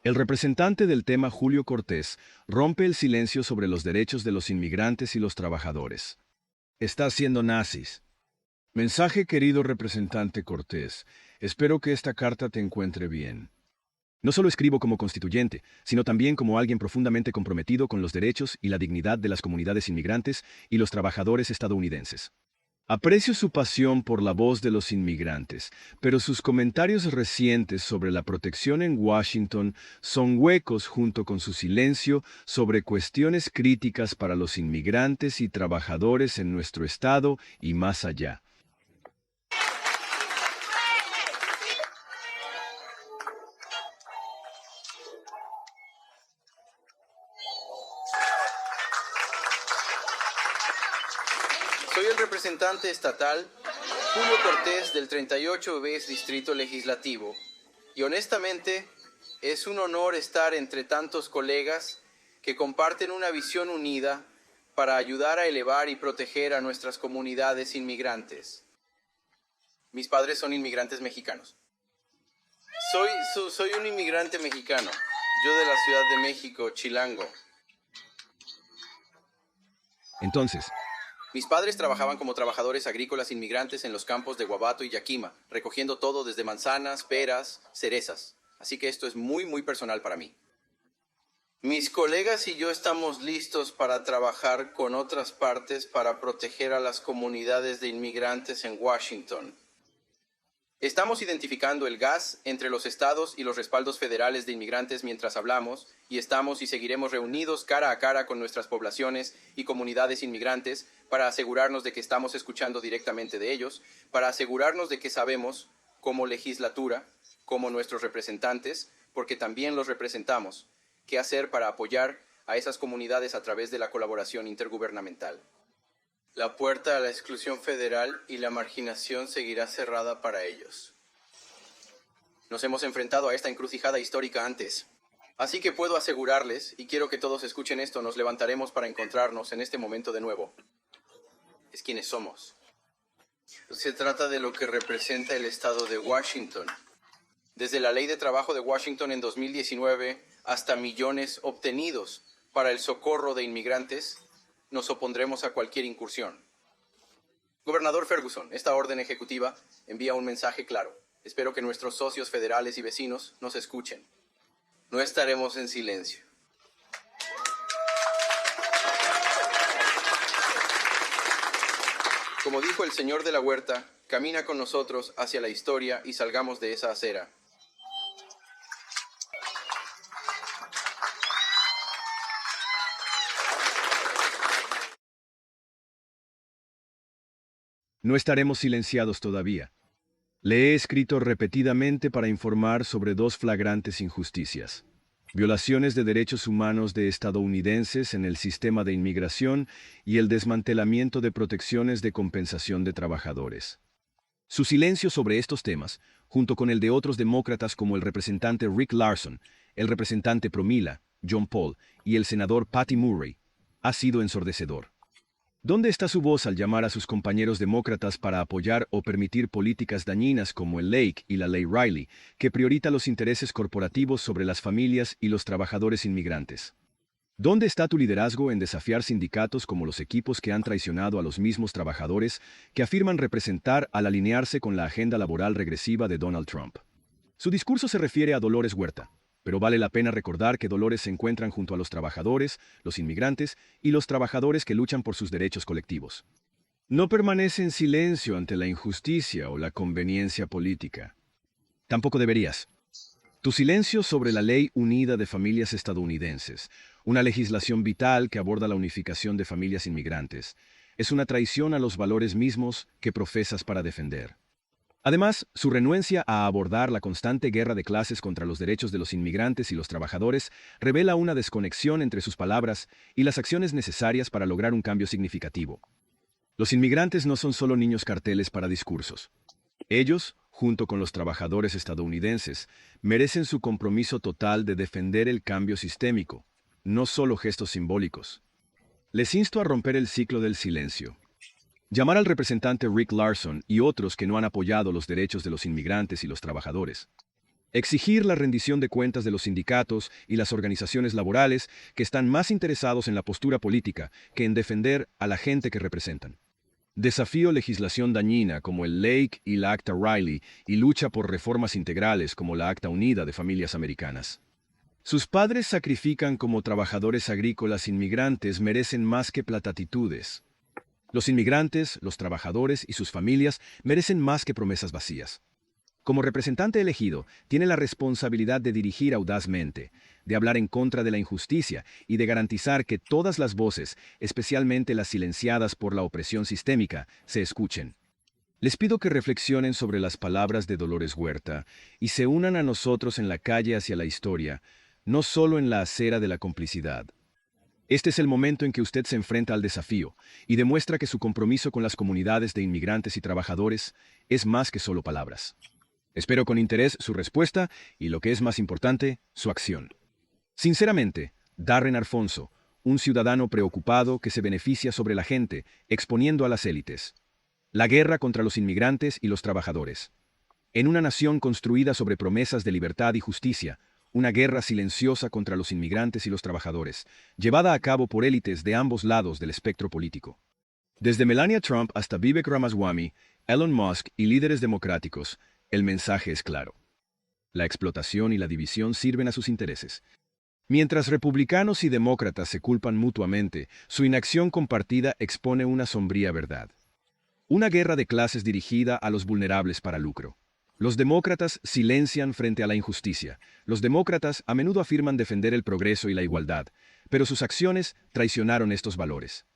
El representante del tema Julio Cortés rompe el silencio sobre los derechos de los inmigrantes y los trabajadores. Está haciendo nazis. Mensaje querido representante Cortés, espero que esta carta te encuentre bien. No solo escribo como constituyente, sino también como alguien profundamente comprometido con los derechos y la dignidad de las comunidades inmigrantes y los trabajadores estadounidenses. Aprecio su pasión por la voz de los inmigrantes, pero sus comentarios recientes sobre la protección en Washington son huecos junto con su silencio sobre cuestiones críticas para los inmigrantes y trabajadores en nuestro estado y más allá. Soy el representante estatal Julio Cortés del 38B Distrito Legislativo y honestamente es un honor estar entre tantos colegas que comparten una visión unida para ayudar a elevar y proteger a nuestras comunidades inmigrantes. Mis padres son inmigrantes mexicanos. Soy un inmigrante mexicano, yo de la Ciudad de México, Chilango. Entonces, Mis padres trabajaban como trabajadores agrícolas inmigrantes en los campos de Guabato y Yakima, recogiendo todo desde manzanas, peras, cerezas. Así que esto es muy personal para mí. Mis colegas y yo estamos listos para trabajar con otras partes para proteger a las comunidades de inmigrantes en Washington. Estamos identificando el gas entre los estados y los respaldos federales de inmigrantes mientras hablamos, y estamos y seguiremos reunidos cara a cara con nuestras poblaciones y comunidades inmigrantes para asegurarnos de que estamos escuchando directamente de ellos, para asegurarnos de que sabemos, como legislatura, como nuestros representantes, porque también los representamos, qué hacer para apoyar a esas comunidades a través de la colaboración intergubernamental. La puerta a la exclusión federal y la marginación seguirá cerrada para ellos. Nos hemos enfrentado a esta encrucijada histórica antes. Así que puedo asegurarles, y quiero que todos escuchen esto, nos levantaremos para encontrarnos en este momento de nuevo. Es quienes somos. Se trata de lo que representa el estado de Washington. Desde la Ley de Trabajo de Washington en 2019 hasta millones obtenidos para el socorro de inmigrantes, nos opondremos a cualquier incursión. Gobernador Ferguson, esta orden ejecutiva envía un mensaje claro. Espero que nuestros socios federales y vecinos nos escuchen. No estaremos en silencio. Como dijo el señor de la huerta, camina con nosotros hacia la historia y salgamos de esa acera. no estaremos silenciados todavía. Le he escrito repetidamente para informar sobre dos flagrantes injusticias: violaciones de derechos humanos de estadounidenses en el sistema de inmigración y el desmantelamiento de protecciones de compensación de trabajadores. Su silencio sobre estos temas, junto con el de otros demócratas como el representante Rick Larson, el representante Promila, John Paul y el senador Patty Murray, ha sido ensordecedor. ¿Dónde está su voz al llamar a sus compañeros demócratas para apoyar o permitir políticas dañinas como el Lake y la Ley Riley, que priorita los intereses corporativos sobre las familias y los trabajadores inmigrantes? ¿Dónde está tu liderazgo en desafiar sindicatos como los equipos que han traicionado a los mismos trabajadores que afirman representar al alinearse con la agenda laboral regresiva de Donald Trump? Su discurso se refiere a Dolores Huerta, pero vale la pena recordar que Dolores se encuentran junto a los trabajadores, los inmigrantes y los trabajadores que luchan por sus derechos colectivos. No permanece en silencio ante la injusticia o la conveniencia política. Tampoco deberías. Tu silencio sobre la Ley Unida de Familias Estadounidenses, una legislación vital que aborda la unificación de familias inmigrantes, es una traición a los valores mismos que profesas para defender. Además, su renuencia a abordar la constante guerra de clases contra los derechos de los inmigrantes y los trabajadores revela una desconexión entre sus palabras y las acciones necesarias para lograr un cambio significativo. Los inmigrantes no son solo niños carteles para discursos. Ellos, junto con los trabajadores estadounidenses, merecen su compromiso total de defender el cambio sistémico, no solo gestos simbólicos. Les insto a romper el ciclo del silencio. Llamar al representante Rick Larson y otros que no han apoyado los derechos de los inmigrantes y los trabajadores. Exigir la rendición de cuentas de los sindicatos y las organizaciones laborales que están más interesados en la postura política que en defender a la gente que representan. Desafío legislación dañina como el Lake y la Acta Riley y lucha por reformas integrales como la Acta Unida de Familias Americanas. Sus padres sacrifican como trabajadores agrícolas inmigrantes merecen más que platitudes. Los inmigrantes, los trabajadores y sus familias merecen más que promesas vacías. Como representante elegido, tiene la responsabilidad de dirigir audazmente, de hablar en contra de la injusticia y de garantizar que todas las voces, especialmente las silenciadas por la opresión sistémica, se escuchen. Les pido que reflexionen sobre las palabras de Dolores Huerta y se unan a nosotros en la calle hacia la historia, no solo en la acera de la complicidad. Este es el momento en que usted se enfrenta al desafío y demuestra que su compromiso con las comunidades de inmigrantes y trabajadores es más que solo palabras. Espero con interés su respuesta y, lo que es más importante, su acción. Sinceramente, Darren Alfonso, un ciudadano preocupado que se beneficia sobre la gente, exponiendo a las élites. La guerra contra los inmigrantes y los trabajadores. En una nación construida sobre promesas de libertad y justicia, una guerra silenciosa contra los inmigrantes y los trabajadores, llevada a cabo por élites de ambos lados del espectro político. Desde Melania Trump hasta Vivek Ramaswamy, Elon Musk y líderes democráticos, el mensaje es claro. La explotación y la división sirven a sus intereses. Mientras republicanos y demócratas se culpan mutuamente, su inacción compartida expone una sombría verdad. Una guerra de clases dirigida a los vulnerables para lucro. Los demócratas silencian frente a la injusticia. Los demócratas a menudo afirman defender el progreso y la igualdad, pero sus acciones traicionaron estos valores.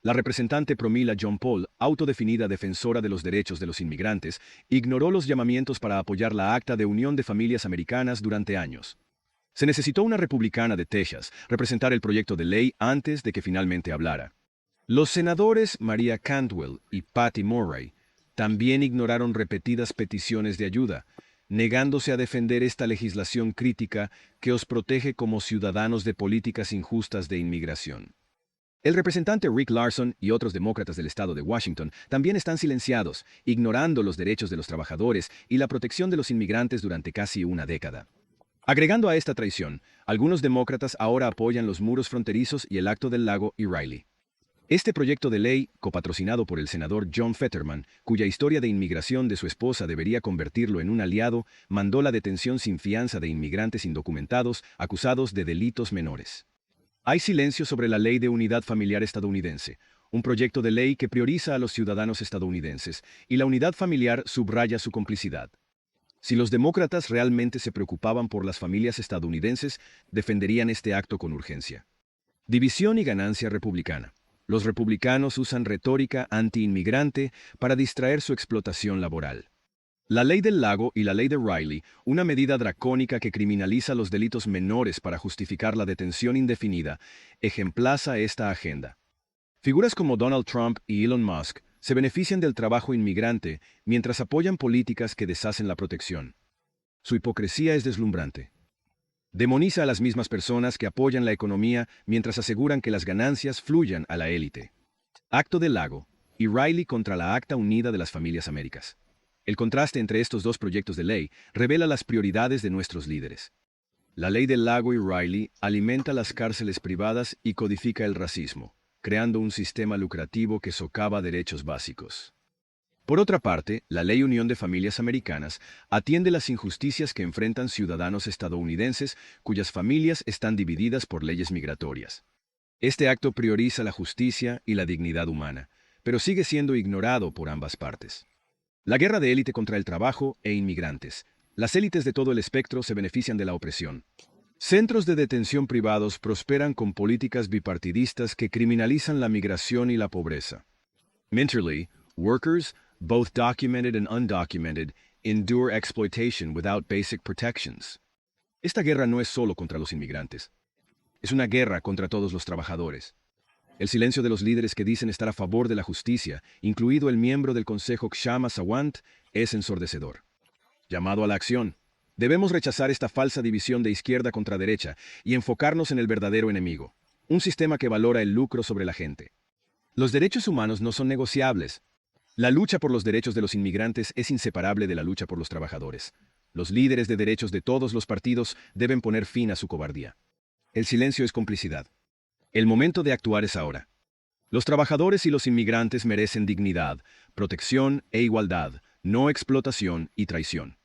La representante Pramila Jayapal, autodefinida defensora de los derechos de los inmigrantes, ignoró los llamamientos para apoyar la Acta de Unión de Familias Americanas durante años. Se necesitó una republicana de Texas representar el proyecto de ley antes de que finalmente hablara. Los senadores Maria Cantwell y Patty Murray también ignoraron repetidas peticiones de ayuda, negándose a defender esta legislación crítica que os protege como ciudadanos de políticas injustas de inmigración. El representante Rick Larson y otros demócratas del estado de Washington también están silenciados, ignorando los derechos de los trabajadores y la protección de los inmigrantes durante casi una década. Agregando a esta traición, algunos demócratas ahora apoyan los muros fronterizos y el Acto del Lago y Riley. Este proyecto de ley, copatrocinado por el senador John Fetterman, cuya historia de inmigración de su esposa debería convertirlo en un aliado, mandó la detención sin fianza de inmigrantes indocumentados acusados de delitos menores. Hay silencio sobre la Ley de Unidad Familiar estadounidense, un proyecto de ley que prioriza a los ciudadanos estadounidenses, y la unidad familiar subraya su complicidad. Si los demócratas realmente se preocupaban por las familias estadounidenses, defenderían este acto con urgencia. División y ganancia republicana. Los republicanos usan retórica anti-inmigrante para distraer su explotación laboral. La Ley del Lago y la Ley de Riley, una medida dracónica que criminaliza los delitos menores para justificar la detención indefinida, ejemplaza esta agenda. Figuras como Donald Trump y Elon Musk se benefician del trabajo inmigrante mientras apoyan políticas que deshacen la protección. Su hipocresía es deslumbrante. Demoniza a las mismas personas que apoyan la economía mientras aseguran que las ganancias fluyan a la élite. Acto del Lago y Riley contra la Acta Unida de las Familias Américas. El contraste entre estos dos proyectos de ley revela las prioridades de nuestros líderes. La Ley del Lago y Riley alimenta las cárceles privadas y codifica el racismo, creando un sistema lucrativo que socava derechos básicos. Por otra parte, la Ley Unión de Familias Americanas atiende las injusticias que enfrentan ciudadanos estadounidenses cuyas familias están divididas por leyes migratorias. Este acto prioriza la justicia y la dignidad humana, pero sigue siendo ignorado por ambas partes. La guerra de élite contra el trabajo e inmigrantes. Las élites de todo el espectro se benefician de la opresión. Centros de detención privados prosperan con políticas bipartidistas que criminalizan la migración y la pobreza. Minterly, workers, both documented and undocumented, endure exploitation without basic protections. Esta guerra no es solo contra los inmigrantes. Es una guerra contra todos los trabajadores. El silencio de los líderes que dicen estar a favor de la justicia, incluido el miembro del Consejo Kshama Sawant, es ensordecedor. Llamado a la acción. Debemos rechazar esta falsa división de izquierda contra derecha y enfocarnos en el verdadero enemigo, un sistema que valora el lucro sobre la gente. Los derechos humanos no son negociables. La lucha por los derechos de los inmigrantes es inseparable de la lucha por los trabajadores. Los líderes de derechos de todos los partidos deben poner fin a su cobardía. El silencio es complicidad. El momento de actuar es ahora. Los trabajadores y los inmigrantes merecen dignidad, protección e igualdad, no explotación y traición.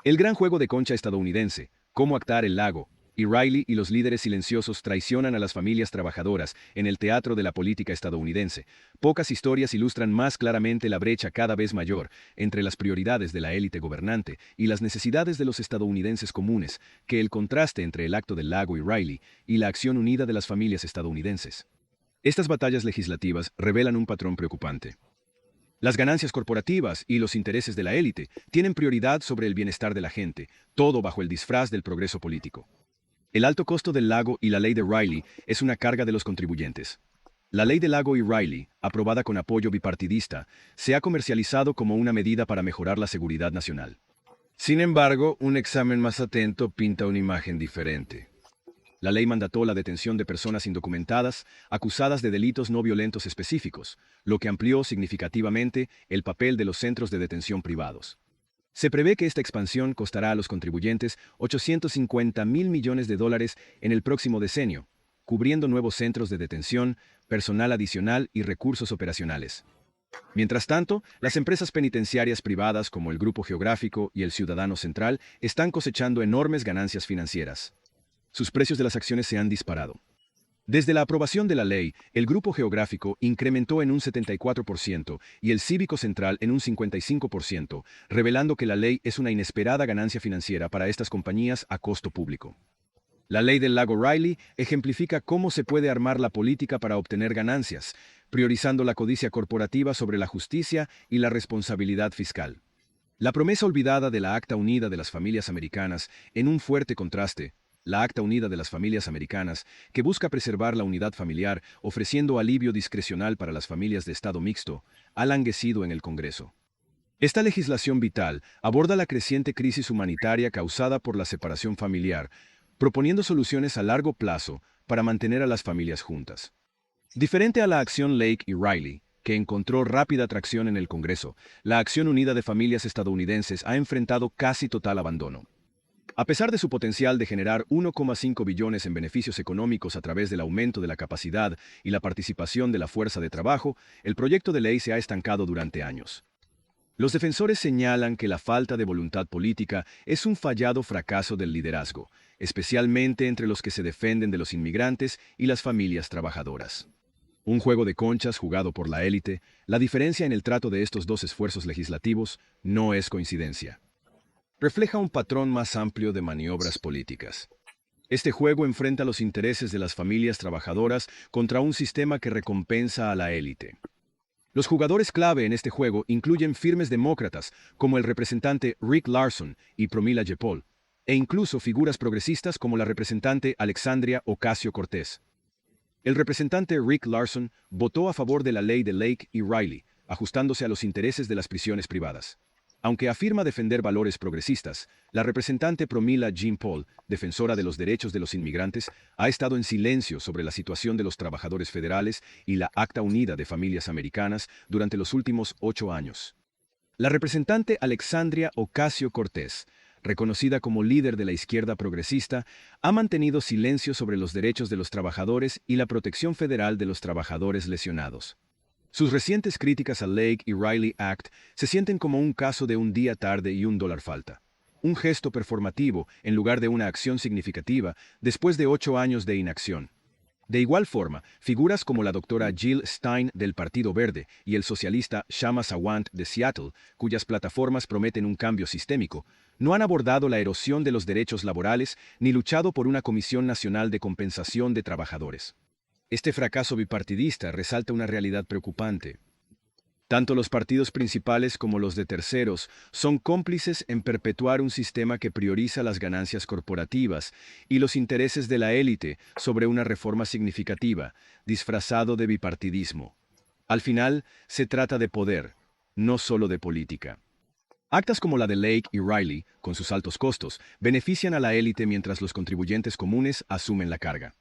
El gran juego de concha estadounidense, Cómo actar el lago, y Riley y los líderes silenciosos traicionan a las familias trabajadoras en el teatro de la política estadounidense. Pocas historias ilustran más claramente la brecha cada vez mayor entre las prioridades de la élite gobernante y las necesidades de los estadounidenses comunes que el contraste entre el acto del lago y Riley y la acción unida de las familias estadounidenses. Estas batallas legislativas revelan un patrón preocupante. Las ganancias corporativas y los intereses de la élite tienen prioridad sobre el bienestar de la gente, todo bajo el disfraz del progreso político. El alto costo del lago y la ley de Riley es una carga de los contribuyentes. La ley del lago y Riley, aprobada con apoyo bipartidista, se ha comercializado como una medida para mejorar la seguridad nacional. Sin embargo, un examen más atento pinta una imagen diferente. La ley mandató la detención de personas indocumentadas acusadas de delitos no violentos específicos, lo que amplió significativamente el papel de los centros de detención privados. Se prevé que esta expansión costará a los contribuyentes $850 mil millones en el próximo decenio, cubriendo nuevos centros de detención, personal adicional y recursos operacionales. Mientras tanto, las empresas penitenciarias privadas como el Grupo Geográfico y el Ciudadano Central están cosechando enormes ganancias financieras. Sus precios de las acciones se han disparado. Desde la aprobación de la ley, el Grupo Geográfico incrementó en un 74% y el Cívico Central en un 55%, revelando que la ley es una inesperada ganancia financiera para estas compañías a costo público. La ley del lago Riley ejemplifica cómo se puede armar la política para obtener ganancias, priorizando la codicia corporativa sobre la justicia y la responsabilidad fiscal. La promesa olvidada de la Acta Unida de las Familias Americanas, en un fuerte contraste, la Acta Unida de las Familias Americanas, que busca preservar la unidad familiar ofreciendo alivio discrecional para las familias de estado mixto, ha languecido en el Congreso. Esta legislación vital aborda la creciente crisis humanitaria causada por la separación familiar, proponiendo soluciones a largo plazo para mantener a las familias juntas. Diferente a la acción Lake y Riley, que encontró rápida atracción en el Congreso, la Acción Unida de Familias Estadounidenses ha enfrentado casi total abandono. A pesar de su potencial de generar 1,5 billones en beneficios económicos a través del aumento de la capacidad y la participación de la fuerza de trabajo, el proyecto de ley se ha estancado durante años. Los defensores señalan que la falta de voluntad política es un fallado fracaso del liderazgo, especialmente entre los que se defienden de los inmigrantes y las familias trabajadoras. Un juego de conchas jugado por la élite, la diferencia en el trato de estos dos esfuerzos legislativos no es coincidencia. Refleja un patrón más amplio de maniobras políticas. Este juego enfrenta los intereses de las familias trabajadoras contra un sistema que recompensa a la élite. Los jugadores clave en este juego incluyen firmes demócratas como el representante Rick Larson y Promila Jepol, e incluso figuras progresistas como la representante Alexandria Ocasio-Cortez. El representante Rick Larson votó a favor de la ley de Lake y Riley, ajustándose a los intereses de las prisiones privadas. Aunque afirma defender valores progresistas, la representante Promila Jepol, defensora de los derechos de los inmigrantes, ha estado en silencio sobre la situación de los trabajadores federales y la Acta Unida de Familias Americanas durante los últimos 8 años. La representante Alexandria Ocasio-Cortez, reconocida como líder de la izquierda progresista, ha mantenido silencio sobre los derechos de los trabajadores y la protección federal de los trabajadores lesionados. Sus recientes críticas al Lake y Riley Act se sienten como un caso de un día tarde y $1 falta. Un gesto performativo en lugar de una acción significativa después de 8 años de inacción. De igual forma, figuras como la doctora Jill Stein del Partido Verde y el socialista Shama Sawant de Seattle, cuyas plataformas prometen un cambio sistémico, no han abordado la erosión de los derechos laborales ni luchado por una Comisión Nacional de Compensación de Trabajadores. Este fracaso bipartidista resalta una realidad preocupante. Tanto los partidos principales como los de terceros son cómplices en perpetuar un sistema que prioriza las ganancias corporativas y los intereses de la élite sobre una reforma significativa, disfrazado de bipartidismo. Al final, se trata de poder, no solo de política. Actas como la de Lake y Riley, con sus altos costos, benefician a la élite mientras los contribuyentes comunes asumen la carga.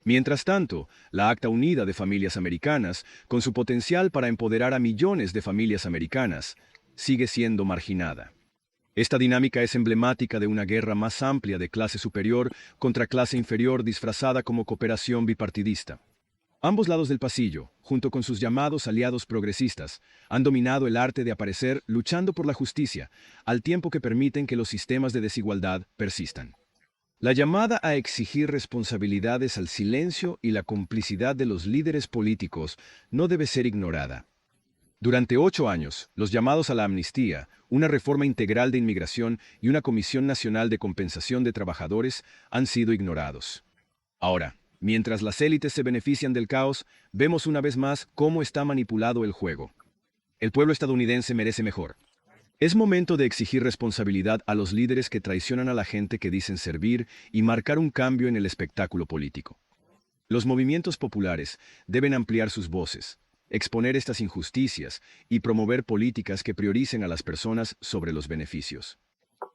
Mientras tanto, la Acta Unida de Familias Americanas, con su potencial para empoderar a millones de familias americanas, sigue siendo marginada. Esta dinámica es emblemática de una guerra más amplia de clase superior contra clase inferior disfrazada como cooperación bipartidista. Ambos lados del pasillo, junto con sus llamados aliados progresistas, han dominado el arte de aparecer luchando por la justicia, al tiempo que permiten que los sistemas de desigualdad persistan. La llamada a exigir responsabilidades al silencio y la complicidad de los líderes políticos no debe ser ignorada. Durante 8 años, los llamados a la amnistía, una reforma integral de inmigración y una Comisión Nacional de Compensación de Trabajadores han sido ignorados. Ahora, mientras las élites se benefician del caos, vemos una vez más cómo está manipulado el juego. El pueblo estadounidense merece mejor. Es momento de exigir responsabilidad a los líderes que traicionan a la gente que dicen servir y marcar un cambio en el espectáculo político. Los movimientos populares deben ampliar sus voces, exponer estas injusticias y promover políticas que prioricen a las personas sobre los beneficios.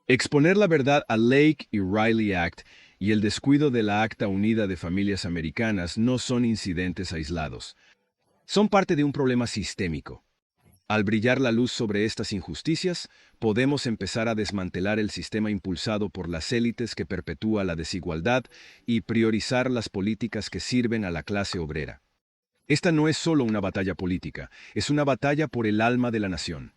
Exponer la verdad al Lake y Riley Act y el descuido de la Acta Unida de Familias Americanas no son incidentes aislados. Son parte de un problema sistémico. Al brillar la luz sobre estas injusticias, podemos empezar a desmantelar el sistema impulsado por las élites que perpetúa la desigualdad y priorizar las políticas que sirven a la clase obrera. Esta no es solo una batalla política, es una batalla por el alma de la nación.